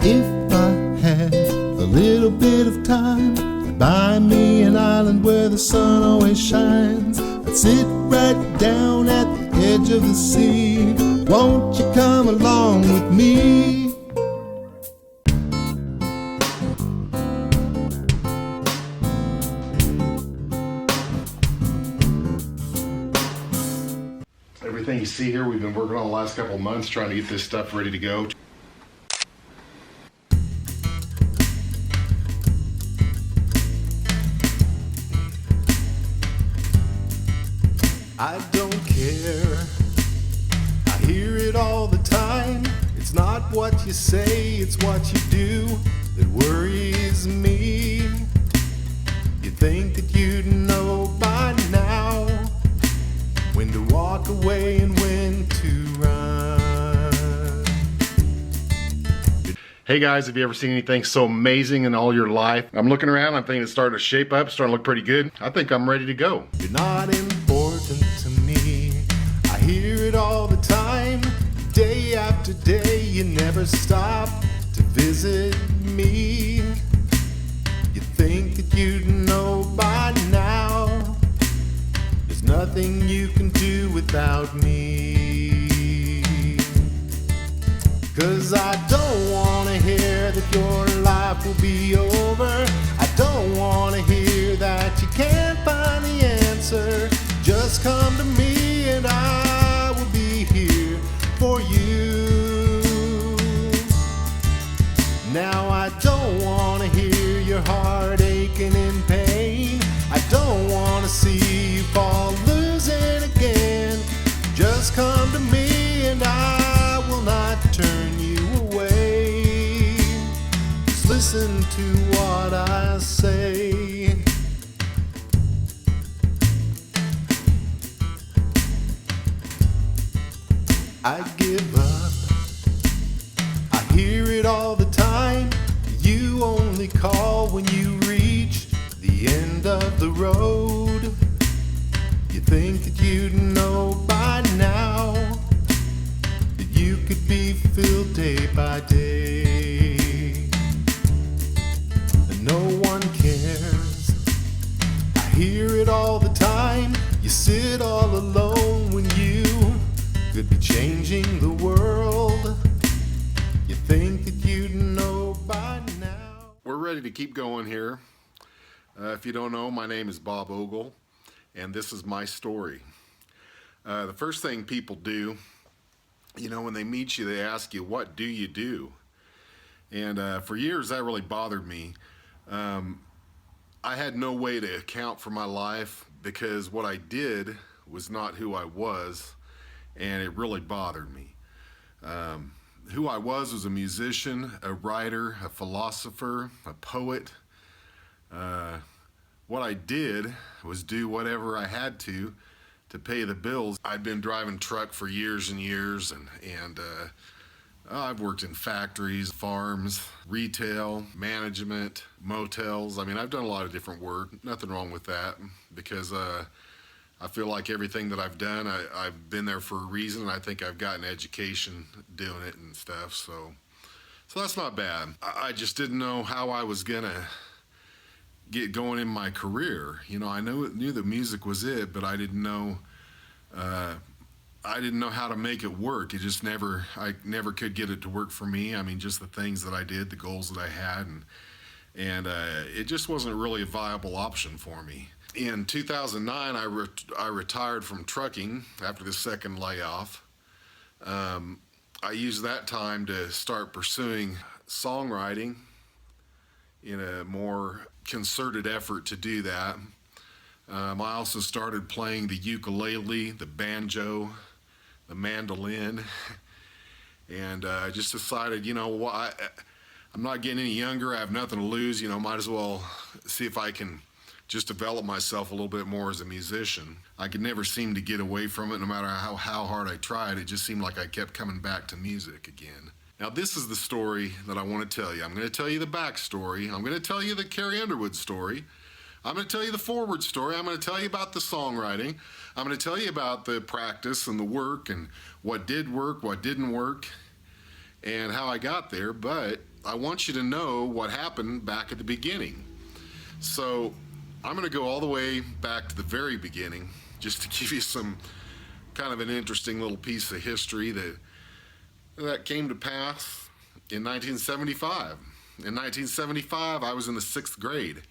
If I had a little bit of time, I'd buy me an island where the sun always shines. I'd sit right down at the edge of the sea. Won't you come along with me? Everything you see here, we've been working on the last couple of months trying to get this stuff ready to go. I don't care, I hear it all the time. It's not what you say, it's what you do that worries me. You think that you'd know by now when to walk away and when to run. Hey guys, have you ever seen anything so amazing in all your life? I'm looking around, I'm thinking it's starting to shape up, starting to look pretty good. I think I'm ready to go. You're not important to me, I hear it all the time. Day after day, you never stop to visit me. You think that you'd know by now there's nothing you can do without me. 'Cause I don't wanna hear that your life will be over. I don't wanna hear that you can't find the answer. Just come to me and I will be here for you. Now I don't wanna hear your heart aching in pain. I don't wanna see you fall losing again. Just come to me and I will not turn you away. Just listen to what I say. I give up, I hear it all the time. You only call when you reach the end of the road. You think that you'd know by now that you could be filled day by day. And no one cares, I hear it all the time. You sit all alone when you could be changing the world. You think that you'd know by now. We're ready to keep going here. If you don't know, my name is Bob Ogle, and this is my story. The first thing people do, you know, when they meet you, they ask you, what do you do? And for years, that really bothered me. I had no way to account for my life because what I did was not who I was, and it really bothered me. Who I was a musician, a writer, a philosopher, a poet. What I did was do whatever I had to pay the bills. I'd been driving truck for years and years, and I've worked in factories, farms, retail, management, motels. I mean, I've done a lot of different work. Nothing wrong with that, because I feel like everything that I've done, I've been there for a reason, and I think I've gotten education doing it and stuff, so that's not bad. I just didn't know how I was gonna get going in my career. You know, I knew that music was it, but I didn't know how to make it work. I never could get it to work for me. I mean, just the things that I did, the goals that I had, and it just wasn't really a viable option for me. In 2009, I retired from trucking after the second layoff. I used that time to start pursuing songwriting in a more concerted effort to do that. I also started playing the ukulele, the banjo, the mandolin, and I just decided, you know what, I'm not getting any younger, I have nothing to lose, you know, might as well see if I can just develop myself a little bit more as a musician. I could never seem to get away from it, no matter how hard I tried. It just seemed like I kept coming back to music again. Now this is the story that I want to tell you. I'm going to tell you the backstory. I'm going to tell you the Carrie Underwood story. I'm going to tell you the forward story. I'm going to tell you about the songwriting. I'm going to tell you about the practice and the work and what did work, what didn't work, and how I got there. But I want you to know what happened back at the beginning. So I'm going to go all the way back to the very beginning just to give you some kind of an interesting little piece of history that came to pass in 1975. In 1975, I was in the 6th grade.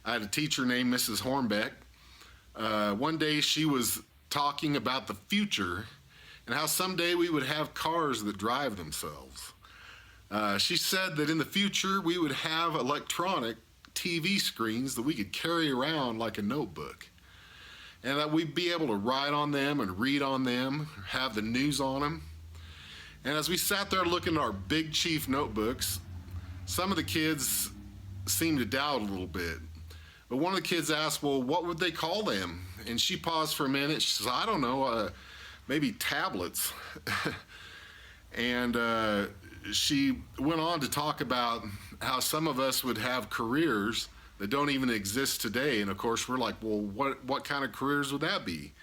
I had a teacher named Mrs. Hornbeck. One day she was talking about the future and how someday we would have cars that drive themselves. She said that in the future we would have electronic TV screens that we could carry around like a notebook, and that we'd be able to write on them and read on them, have the news on them. And as we sat there looking at our Big Chief notebooks, some of the kids seemed to doubt a little bit. But one of the kids asked, well, what would they call them? And she paused for a minute. She says, I don't know, maybe tablets. And she went on to talk about how some of us would have careers that don't even exist today. And of course, we're like, well, what kind of careers would that be?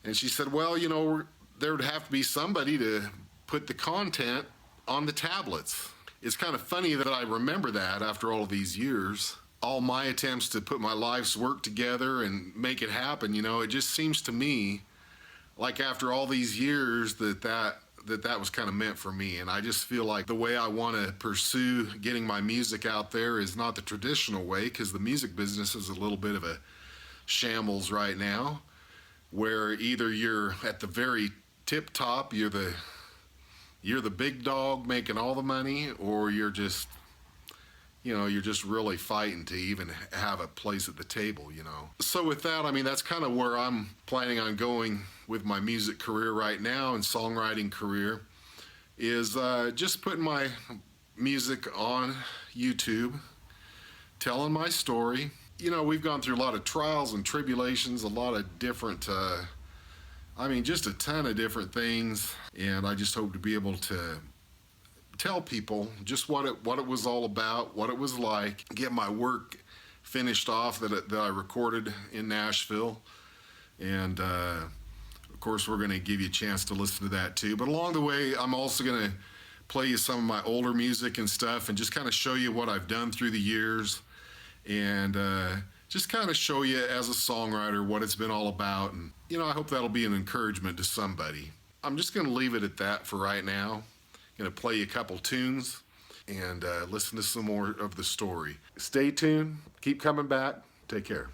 And she said, well, you know, there would have to be somebody to put the content on the tablets. It's kind of funny that I remember that after all of these years. All my attempts to put my life's work together and make it happen, you know, it just seems to me like after all these years that was kind of meant for me. And I just feel like the way I want to pursue getting my music out there is not the traditional way, because the music business is a little bit of a shambles right now, where either you're at the very tip top, you're the big dog making all the money, or you're just really fighting to even have a place at the table, you know. So with that, I mean, that's kind of where I'm planning on going with my music career right now and songwriting career, is just putting my music on YouTube, telling my story. You know, we've gone through a lot of trials and tribulations, a lot of different, just a ton of different things, and I just hope to be able to tell people just what it was all about, what it was like, get my work finished off that I recorded in Nashville. And of course, we're going to give you a chance to listen to that too. But along the way, I'm also going to play you some of my older music and stuff and just kind of show you what I've done through the years, and just kind of show you as a songwriter what it's been all about. And, you know, I hope that'll be an encouragement to somebody. I'm just going to leave it at that for right now. Going to play you a couple tunes and listen to some more of the story. Stay tuned. Keep coming back. Take care.